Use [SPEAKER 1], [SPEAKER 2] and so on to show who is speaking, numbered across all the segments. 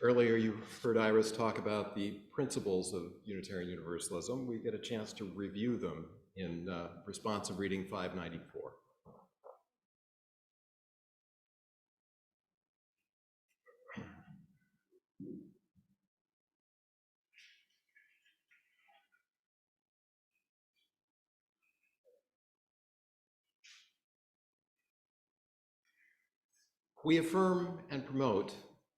[SPEAKER 1] Earlier, you heard Iris talk about the principles of Unitarian Universalism. We get a chance to review them in responsive reading 594. We affirm and promote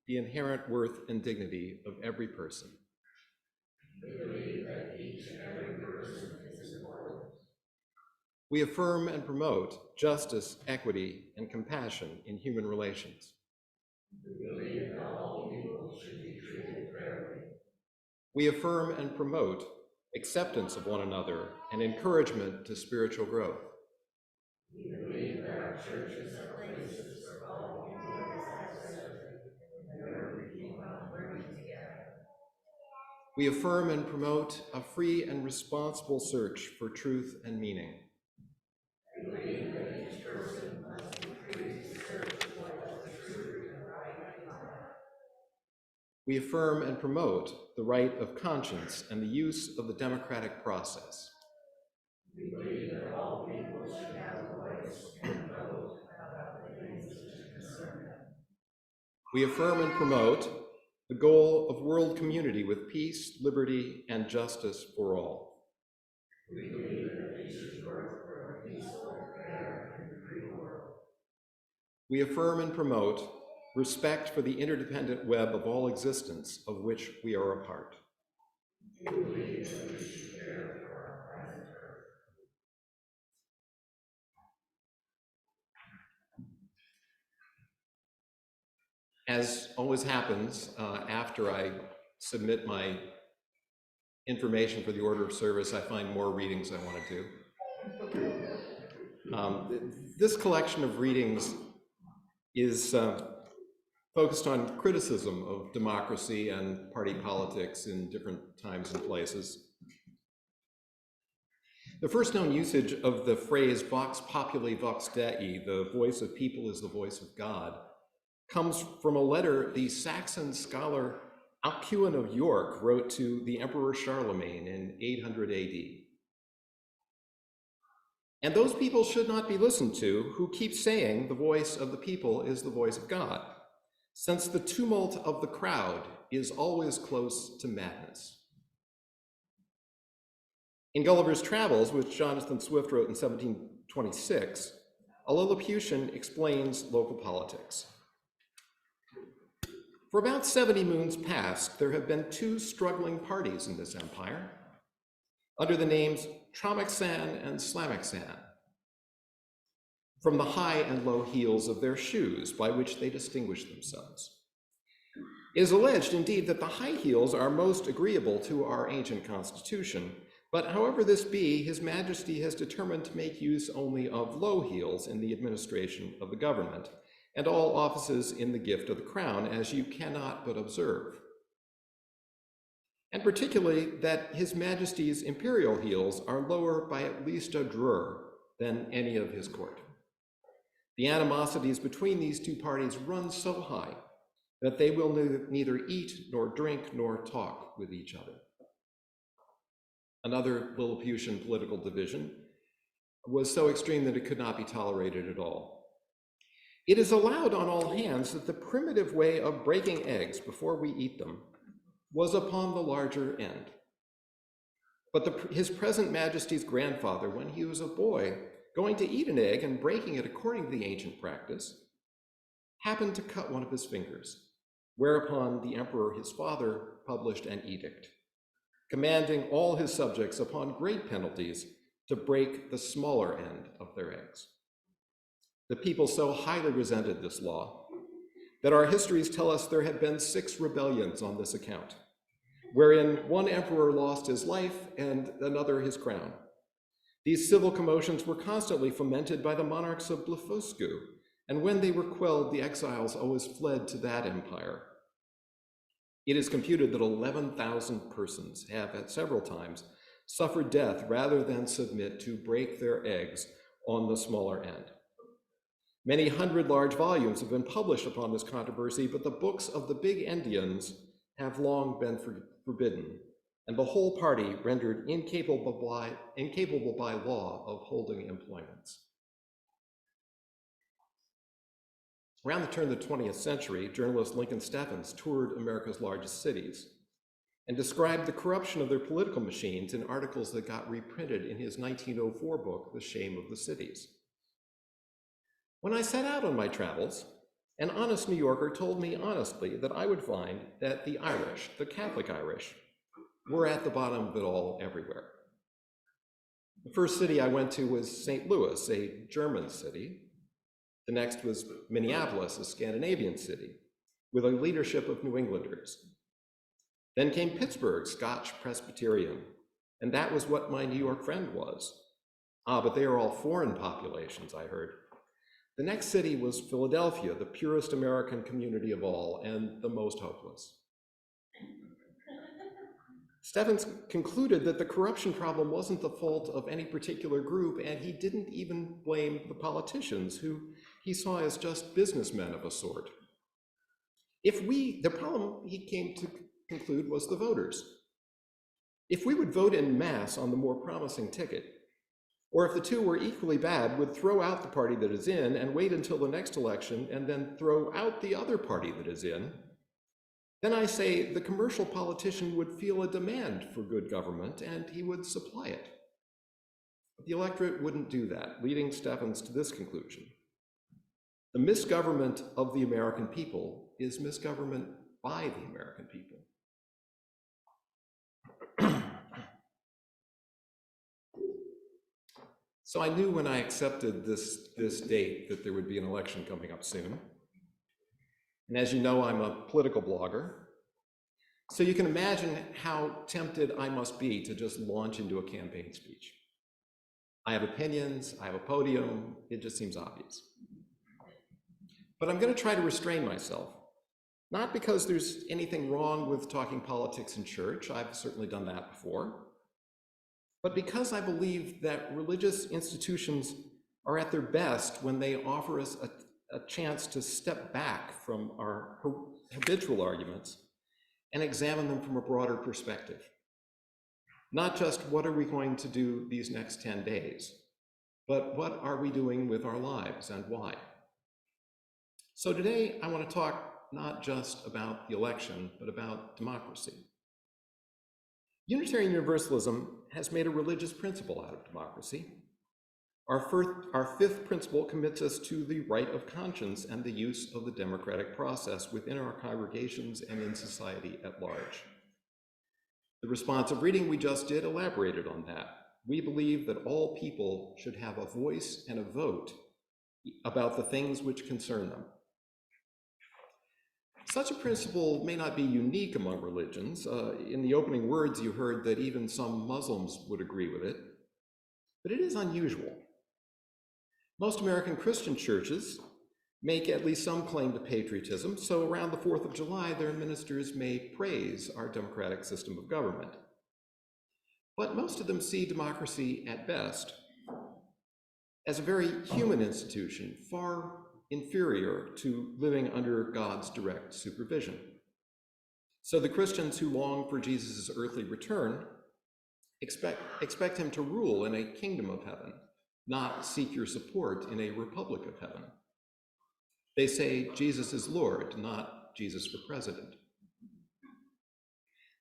[SPEAKER 1] the inherent worth and dignity of every person.
[SPEAKER 2] We believe that each and every person is important.
[SPEAKER 1] We affirm and promote justice, equity, and compassion in human relations.
[SPEAKER 2] We believe that all people should be treated fairly.
[SPEAKER 1] We affirm and promote acceptance of one another and encouragement to spiritual growth.
[SPEAKER 2] We believe that our churches are places for all people to accept and where we keep on learning together.
[SPEAKER 1] We affirm and promote a free and responsible search for truth and meaning.
[SPEAKER 2] We believe that each person must be free to search for what is true and right in life.
[SPEAKER 1] We affirm and promote the right of conscience and the use of the democratic process.
[SPEAKER 2] We believe that all people should have a voice and vote about the things that concern them.
[SPEAKER 1] We affirm and promote the goal of world community with peace, liberty, and justice for all.
[SPEAKER 2] We believe that we should work for a peaceful, fair, and free world.
[SPEAKER 1] We affirm and promote respect for the interdependent web of all existence of which we are a part.
[SPEAKER 2] We believe that we should care for our planet Earth.
[SPEAKER 1] As always happens, after I submit my information for the order of service, I find more readings I want to do. This collection of readings is focused on criticism of democracy and party politics in different times and places. The first known usage of the phrase vox populi vox Dei, the voice of people is the voice of God, comes from a letter the Saxon scholar Alcuin of York wrote to the Emperor Charlemagne in 800 AD. And those people should not be listened to who keep saying the voice of the people is the voice of God, since the tumult of the crowd is always close to madness. In Gulliver's Travels, which Jonathan Swift wrote in 1726, a Lilliputian explains local politics. For about 70 moons past, there have been two struggling parties in this empire, under the names Tramaxan and Slamaxan, from the high and low heels of their shoes by which they distinguish themselves. It is alleged, indeed, that the high heels are most agreeable to our ancient constitution, but however this be, His Majesty has determined to make use only of low heels in the administration of the government, and all offices in the gift of the crown, as you cannot but observe. And particularly that His Majesty's imperial heels are lower by at least a drur than any of his court. The animosities between these two parties run so high that they will neither eat nor drink nor talk with each other. Another Lilliputian political division was so extreme that it could not be tolerated at all. It is allowed on all hands that the primitive way of breaking eggs before we eat them was upon the larger end. But His present Majesty's grandfather, when he was a boy, going to eat an egg and breaking it according to the ancient practice, happened to cut one of his fingers, whereupon the emperor, his father, published an edict, commanding all his subjects upon great penalties to break the smaller end of their eggs. The people so highly resented this law that our histories tell us there had been 6 rebellions on this account, wherein one emperor lost his life and another his crown. These civil commotions were constantly fomented by the monarchs of Blefuscu, and when they were quelled, the exiles always fled to that empire. It is computed that 11,000 persons have at several times suffered death rather than submit to break their eggs on the smaller end. Many hundred large volumes have been published upon this controversy, but the books of the big Endians have long been forbidden, and the whole party rendered incapable by law of holding employments. Around the turn of the 20th century, journalist Lincoln Steffens toured America's largest cities and described the corruption of their political machines in articles that got reprinted in his 1904 book, The Shame of the Cities. When I set out on my travels, an honest New Yorker told me honestly that I would find that the Irish, the Catholic Irish, were at the bottom of it all everywhere. The first city I went to was St. Louis, a German city. The next was Minneapolis, a Scandinavian city, with a leadership of New Englanders. Then came Pittsburgh, Scotch Presbyterian, and that was what my New York friend was. But they are all foreign populations, I heard. The next city was Philadelphia, the purest American community of all, and the most hopeless. Steffens concluded that the corruption problem wasn't the fault of any particular group, and he didn't even blame the politicians, who he saw as just businessmen of a sort. The problem he came to conclude was the voters. If we would vote en masse on the more promising ticket, or if the two were equally bad, would throw out the party that is in and wait until the next election and then throw out the other party that is in, then I say the commercial politician would feel a demand for good government and he would supply it. But the electorate wouldn't do that, leading Steffens to this conclusion. The misgovernment of the American people is misgovernment by the American people. So I knew when I accepted this date that there would be an election coming up soon. And as you know, I'm a political blogger. So you can imagine how tempted I must be to just launch into a campaign speech. I have opinions, I have a podium, it just seems obvious. But I'm going to try to restrain myself, not because there's anything wrong with talking politics in church, I've certainly done that before, but because I believe that religious institutions are at their best when they offer us a chance to step back from our habitual arguments and examine them from a broader perspective. Not just what are we going to do these next 10 days, but what are we doing with our lives and why? So today I want to talk not just about the election, but about democracy. Unitarian Universalism has made a religious principle out of democracy. Our fifth principle commits us to the right of conscience and the use of the democratic process within our congregations and in society at large. The responsive reading we just did elaborated on that. We believe that all people should have a voice and a vote about the things which concern them. Such a principle may not be unique among religions. In the opening words, you heard that even some Muslims would agree with it, but it is unusual. Most American Christian churches make at least some claim to patriotism, so around the 4th of July, their ministers may praise our democratic system of government. But most of them see democracy at best as a very human institution, far inferior to living under God's direct supervision. So the Christians who long for Jesus' earthly return expect him to rule in a kingdom of heaven, not seek your support in a republic of heaven. They say Jesus is Lord, not Jesus for president.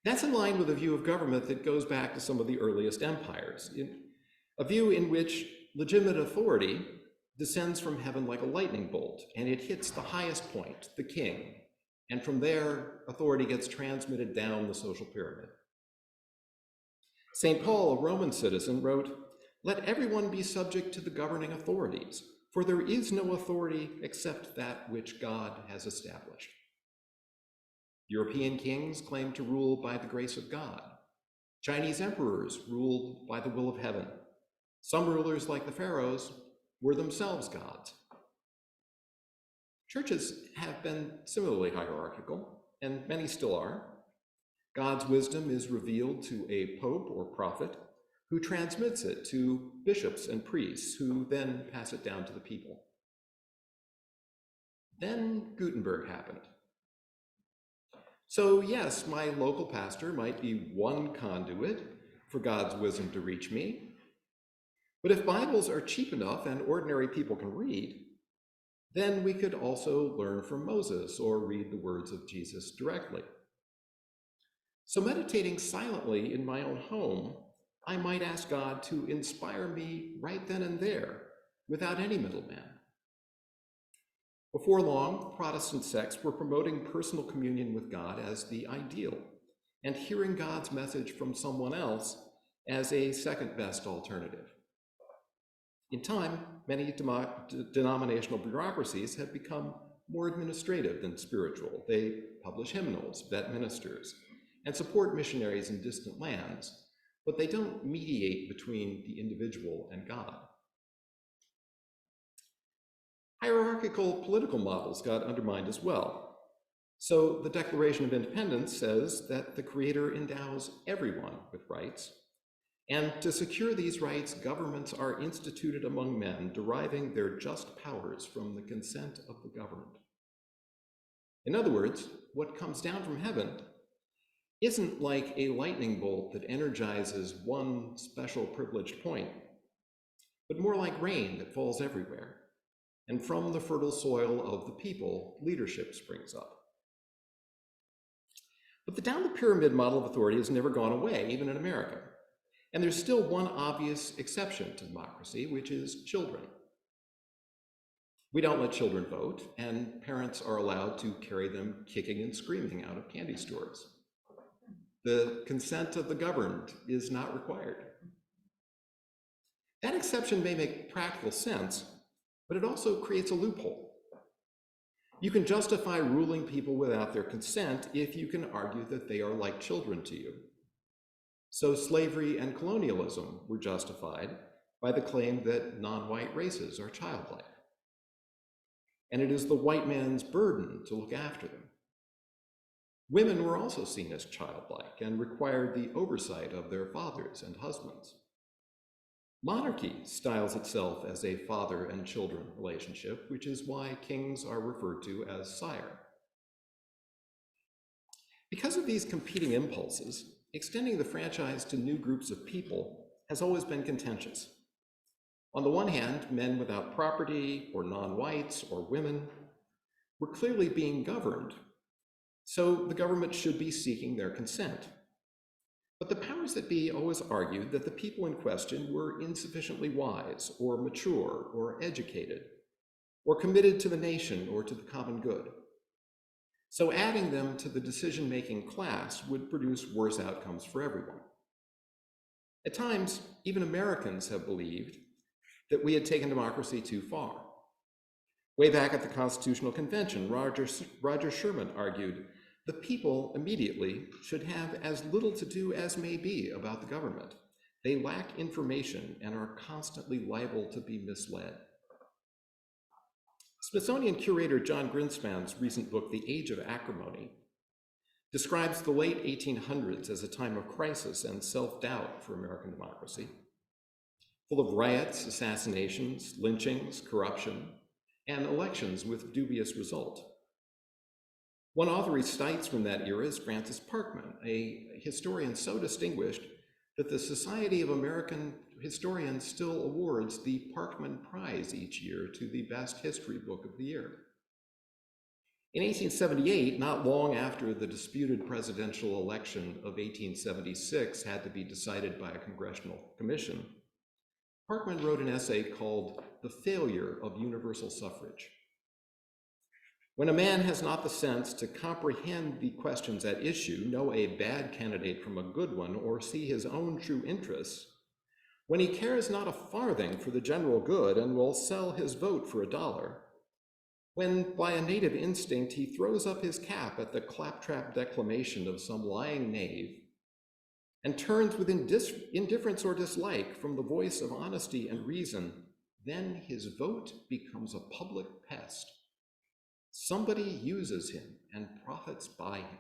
[SPEAKER 1] That's in line with a view of government that goes back to some of the earliest empires, a view in which legitimate authority descends from heaven like a lightning bolt, and it hits the highest point, the king, and from there, authority gets transmitted down the social pyramid. St. Paul, a Roman citizen, wrote, "Let everyone be subject to the governing authorities, for there is no authority except that which God has established." European kings claimed to rule by the grace of God. Chinese emperors ruled by the will of heaven. Some rulers, like the pharaohs, were themselves gods. Churches have been similarly hierarchical, and many still are. God's wisdom is revealed to a pope or prophet who transmits it to bishops and priests who then pass it down to the people. Then Gutenberg happened. So yes, my local pastor might be one conduit for God's wisdom to reach me. But if Bibles are cheap enough and ordinary people can read, then we could also learn from Moses or read the words of Jesus directly. So meditating silently in my own home, I might ask God to inspire me right then and there, without any middleman. Before long, Protestant sects were promoting personal communion with God as the ideal, and hearing God's message from someone else as a second best alternative. In time, many denominational bureaucracies have become more administrative than spiritual. They publish hymnals, vet ministers, and support missionaries in distant lands, but they don't mediate between the individual and God. Hierarchical political models got undermined as well. So the Declaration of Independence says that the Creator endows everyone with rights, and to secure these rights, governments are instituted among men, deriving their just powers from the consent of the governed. In other words, what comes down from heaven isn't like a lightning bolt that energizes one special privileged point, but more like rain that falls everywhere. And from the fertile soil of the people, leadership springs up. But the down the pyramid model of authority has never gone away, even in America. And there's still one obvious exception to democracy, which is children. We don't let children vote, and parents are allowed to carry them kicking and screaming out of candy stores. The consent of the governed is not required. That exception may make practical sense, but it also creates a loophole. You can justify ruling people without their consent if you can argue that they are like children to you. So slavery and colonialism were justified by the claim that non-white races are childlike. And it is the white man's burden to look after them. Women were also seen as childlike and required the oversight of their fathers and husbands. Monarchy styles itself as a father and children relationship, which is why kings are referred to as sire. Because of these competing impulses, extending the franchise to new groups of people has always been contentious. On the one hand, men without property, or non-whites, or women, were clearly being governed, so the government should be seeking their consent. But the powers that be always argued that the people in question were insufficiently wise, or mature, or educated, or committed to the nation or to the common good. So adding them to the decision-making class would produce worse outcomes for everyone. At times, even Americans have believed that we had taken democracy too far. Way back at the Constitutional Convention, Roger Sherman argued, the people immediately should have as little to do as may be about the government. They lack information and are constantly liable to be misled. Smithsonian curator John Grinspan's recent book, The Age of Acrimony, describes the late 1800s as a time of crisis and self-doubt for American democracy, full of riots, assassinations, lynchings, corruption, and elections with dubious result. One author he cites from that era is Francis Parkman, a historian so distinguished that the Society of American Historians still awards the Parkman Prize each year to the best history book of the year. In 1878, not long after the disputed presidential election of 1876 had to be decided by a congressional commission, Parkman wrote an essay called The Failure of Universal Suffrage. When a man has not the sense to comprehend the questions at issue, know a bad candidate from a good one, or see his own true interests, when he cares not a farthing for the general good and will sell his vote for $1, when by a native instinct he throws up his cap at the claptrap declamation of some lying knave, and turns with indifference or dislike from the voice of honesty and reason, then his vote becomes a public pest. Somebody uses him and profits by him.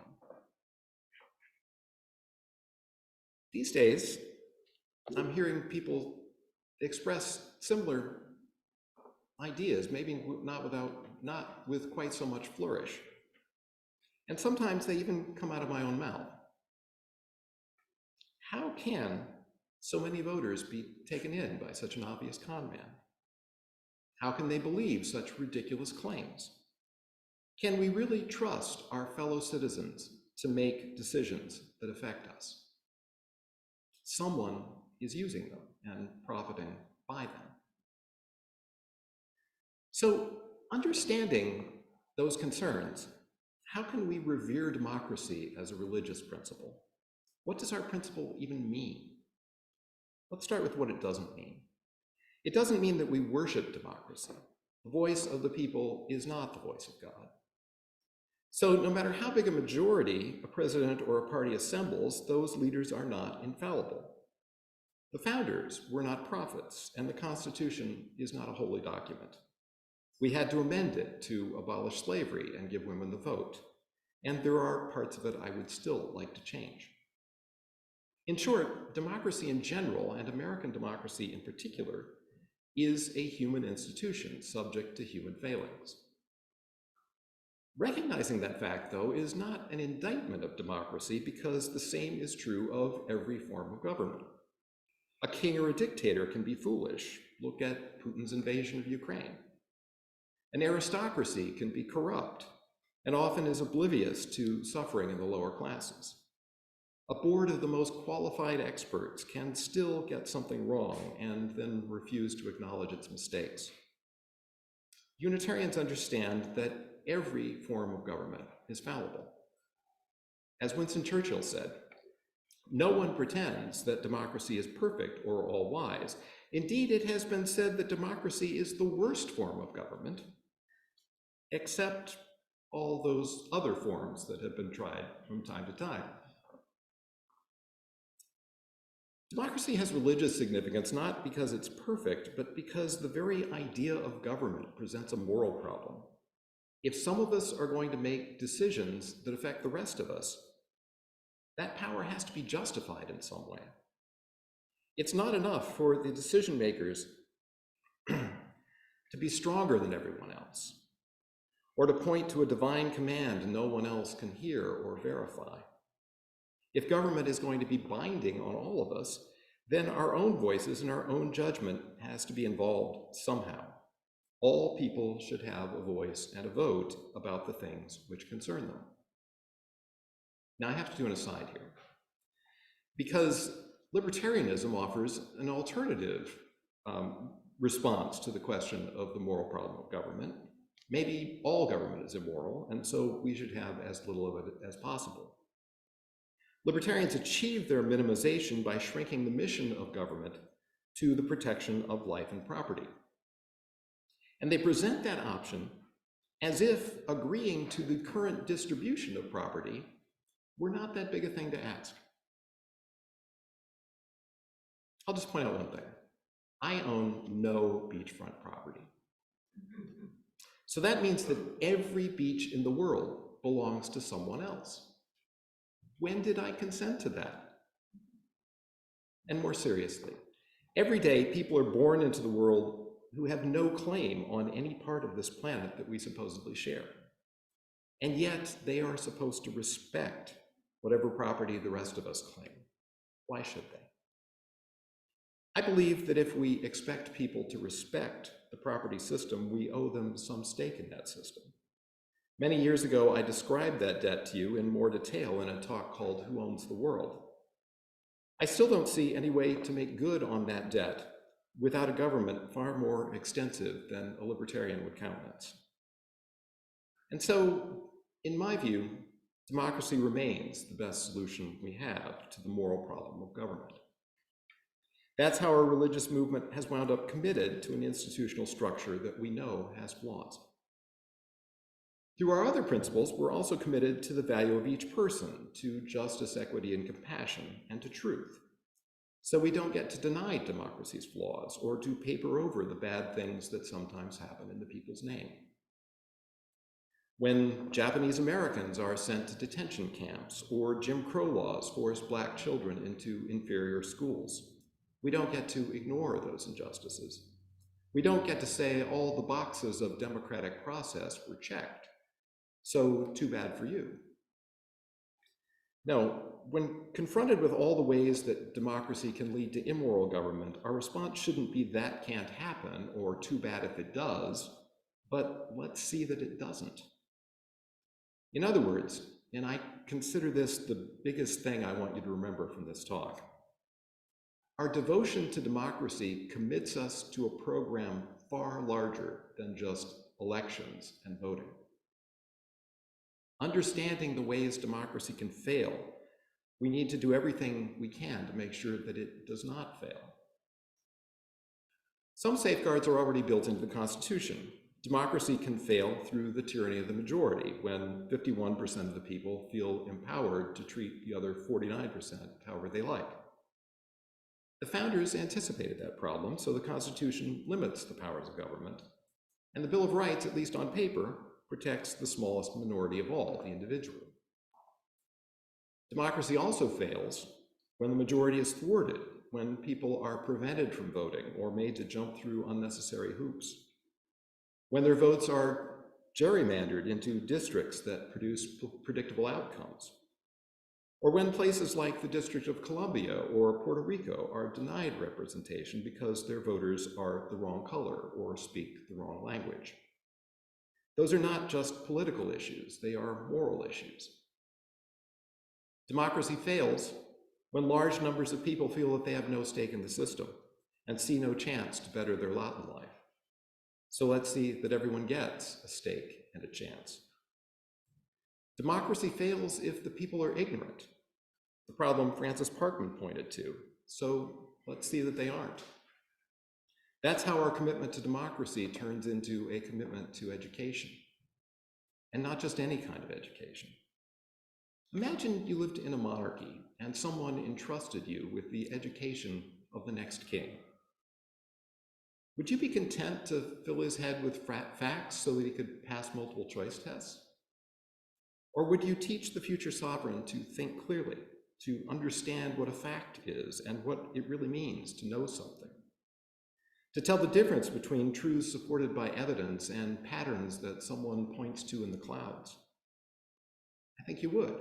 [SPEAKER 1] These days, I'm hearing people express similar ideas, maybe not without not with quite so much flourish. And sometimes they even come out of my own mouth. How can so many voters be taken in by such an obvious con man? How can they believe such ridiculous claims? Can we really trust our fellow citizens to make decisions that affect us? Someone is using them and profiting by them. So, understanding those concerns, how can we revere democracy as a religious principle? What does our principle even mean? Let's start with what it doesn't mean. It doesn't mean that we worship democracy. The voice of the people is not the voice of God. So no matter how big a majority a president or a party assembles, those leaders are not infallible. The founders were not prophets, and the Constitution is not a holy document. We had to amend it to abolish slavery and give women the vote, and there are parts of it I would still like to change. In short, democracy in general, and American democracy in particular, is a human institution subject to human failings. Recognizing that fact, though, is not an indictment of democracy, because the same is true of every form of government. A king or a dictator can be foolish. Look at Putin's invasion of Ukraine. An aristocracy can be corrupt and often is oblivious to suffering in the lower classes. A board of the most qualified experts can still get something wrong and then refuse to acknowledge its mistakes. Unitarians understand that every form of government is fallible. As Winston Churchill said, no one pretends that democracy is perfect or all-wise. Indeed, it has been said that democracy is the worst form of government, except all those other forms that have been tried from time to time. Democracy has religious significance not because it's perfect, but because the very idea of government presents a moral problem. If some of us are going to make decisions that affect the rest of us, that power has to be justified in some way. It's not enough for the decision makers to be stronger than everyone else, or to point to a divine command no one else can hear or verify. If government is going to be binding on all of us, then our own voices and our own judgment has to be involved somehow. All people should have a voice and a vote about the things which concern them. Now I have to do an aside here, because libertarianism offers an alternative response to the question of the moral problem of government. Maybe all government is immoral, and so we should have as little of it as possible. Libertarians achieve their minimization by shrinking the mission of government to the protection of life and property. And they present that option as if agreeing to the current distribution of property were not that big a thing to ask. I'll just point out one thing. I own no beachfront property. So that means that every beach in the world belongs to someone else. When did I consent to that? And more seriously, every day people are born into the world who have no claim on any part of this planet that we supposedly share. And yet they are supposed to respect whatever property the rest of us claim. Why should they? I believe that if we expect people to respect the property system, we owe them some stake in that system. Many years ago, I described that debt to you in more detail in a talk called Who Owns the World? I still don't see any way to make good on that debt without a government far more extensive than a libertarian would countenance. And so, in my view, democracy remains the best solution we have to the moral problem of government. That's how our religious movement has wound up committed to an institutional structure that we know has flaws. Through our other principles, we're also committed to the value of each person, to justice, equity, and compassion, and to truth. So we don't get to deny democracy's flaws or to paper over the bad things that sometimes happen in the people's name. When Japanese Americans are sent to detention camps or Jim Crow laws force Black children into inferior schools, we don't get to ignore those injustices. We don't get to say all the boxes of democratic process were checked, so too bad for you. No, when confronted with all the ways that democracy can lead to immoral government, our response shouldn't be that can't happen or too bad if it does, but let's see that it doesn't. In other words, and I consider this the biggest thing I want you to remember from this talk, our devotion to democracy commits us to a program far larger than just elections and voting. Understanding the ways democracy can fail, we need to do everything we can to make sure that it does not fail. Some safeguards are already built into the Constitution. Democracy can fail through the tyranny of the majority, when 51% of the people feel empowered to treat the other 49% however they like. The founders anticipated that problem, so the Constitution limits the powers of government, and the Bill of Rights, at least on paper, protects the smallest minority of all, the individual. Democracy also fails when the majority is thwarted, when people are prevented from voting or made to jump through unnecessary hoops, when their votes are gerrymandered into districts that produce predictable outcomes, or when places like the District of Columbia or Puerto Rico are denied representation because their voters are the wrong color or speak the wrong language. Those are not just political issues, they are moral issues. Democracy fails when large numbers of people feel that they have no stake in the system and see no chance to better their lot in life. So let's see that everyone gets a stake and a chance. Democracy fails if the people are ignorant, the problem Francis Parkman pointed to. So let's see that they aren't. That's how our commitment to democracy turns into a commitment to education, and not just any kind of education. Imagine you lived in a monarchy and someone entrusted you with the education of the next king. Would you be content to fill his head with facts so that he could pass multiple choice tests? Or would you teach the future sovereign to think clearly, to understand what a fact is and what it really means to know something? To tell the difference between truths supported by evidence and patterns that someone points to in the clouds? I think you would.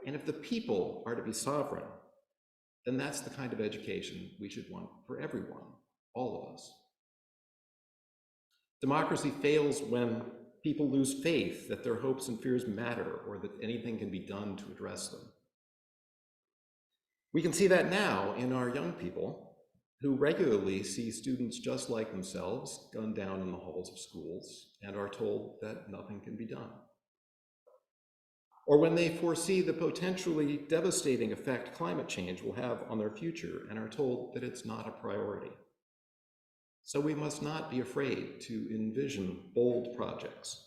[SPEAKER 1] And if the people are to be sovereign, then that's the kind of education we should want for everyone, all of us. Democracy fails when people lose faith that their hopes and fears matter or that anything can be done to address them. We can see that now in our young people, who regularly see students just like themselves gunned down in the halls of schools and are told that nothing can be done. Or when they foresee the potentially devastating effect climate change will have on their future and are told that it's not a priority. So we must not be afraid to envision bold projects.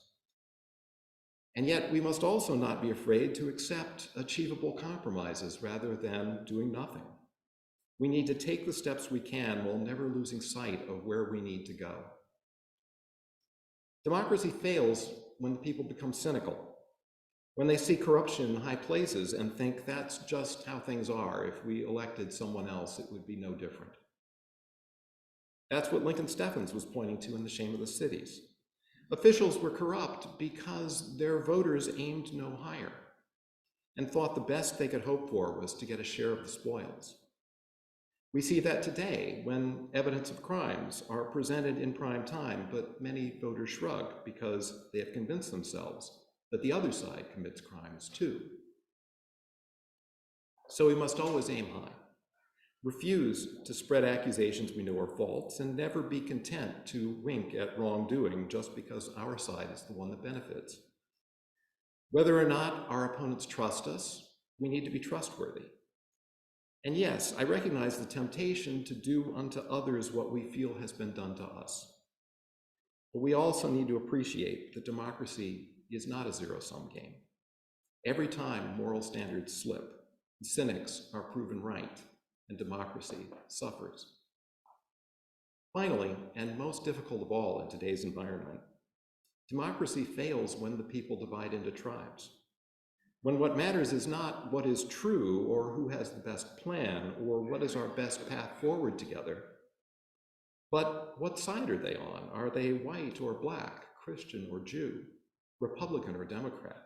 [SPEAKER 1] And yet we must also not be afraid to accept achievable compromises rather than doing nothing. We need to take the steps we can while never losing sight of where we need to go. Democracy fails when people become cynical, when they see corruption in high places and think that's just how things are. If we elected someone else, it would be no different. That's what Lincoln Steffens was pointing to in The Shame of the Cities. Officials were corrupt because their voters aimed no higher and thought the best they could hope for was to get a share of the spoils. We see that today when evidence of crimes are presented in prime time, but many voters shrug because they have convinced themselves that the other side commits crimes too. So we must always aim high, refuse to spread accusations we know are false, and never be content to wink at wrongdoing just because our side is the one that benefits. Whether or not our opponents trust us, we need to be trustworthy. And yes, I recognize the temptation to do unto others what we feel has been done to us. But we also need to appreciate that democracy is not a zero-sum game. Every time moral standards slip, the cynics are proven right, and democracy suffers. Finally, and most difficult of all in today's environment, democracy fails when the people divide into tribes. When what matters is not what is true or who has the best plan or what is our best path forward together, But what side are they on? Are they white or black, Christian or Jew, Republican or Democrat?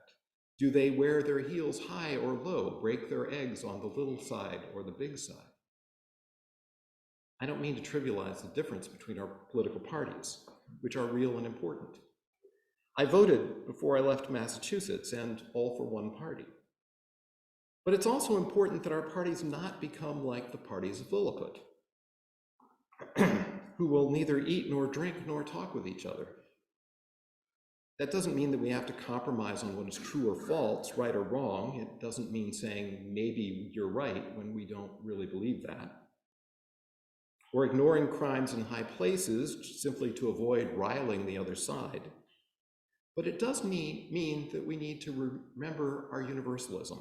[SPEAKER 1] Do they wear their heels high or low, break their eggs on the little side or the big side? I don't mean to trivialize the difference between our political parties, which are real and important. I voted before I left Massachusetts and all for one party. But it's also important that our parties not become like the parties of Lilliput, who will neither eat nor drink nor talk with each other. That doesn't mean that we have to compromise on what is true or false, right or wrong. It doesn't mean saying maybe you're right when we don't really believe that. Or ignoring crimes in high places simply to avoid riling the other side. But it does mean that we need to remember our universalism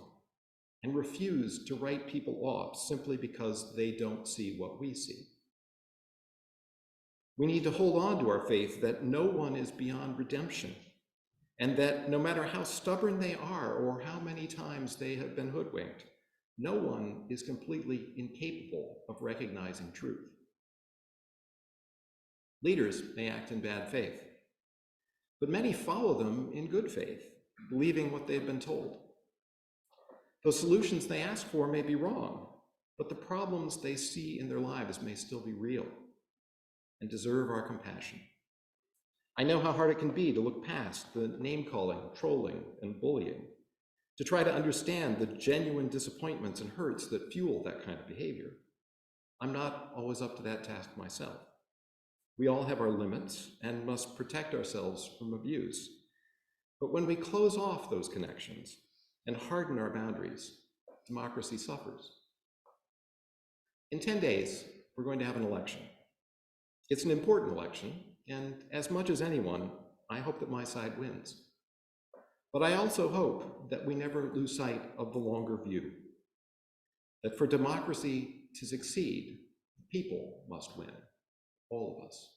[SPEAKER 1] and refuse to write people off simply because they don't see what we see. We need to hold on to our faith that no one is beyond redemption, and that no matter how stubborn they are or how many times they have been hoodwinked, no one is completely incapable of recognizing truth. Leaders may act in bad faith, but many follow them in good faith, believing what they've been told. The solutions they ask for may be wrong, but the problems they see in their lives may still be real and deserve our compassion. I know how hard it can be to look past the name-calling, trolling, and bullying, to try to understand the genuine disappointments and hurts that fuel that kind of behavior. I'm not always up to that task myself. We all have our limits and must protect ourselves from abuse. But when we close off those connections and harden our boundaries, democracy suffers. In 10 days, we're going to have an election. It's an important election, and as much as anyone, I hope that my side wins. But I also hope that we never lose sight of the longer view, that for democracy to succeed, the people must win, all of us.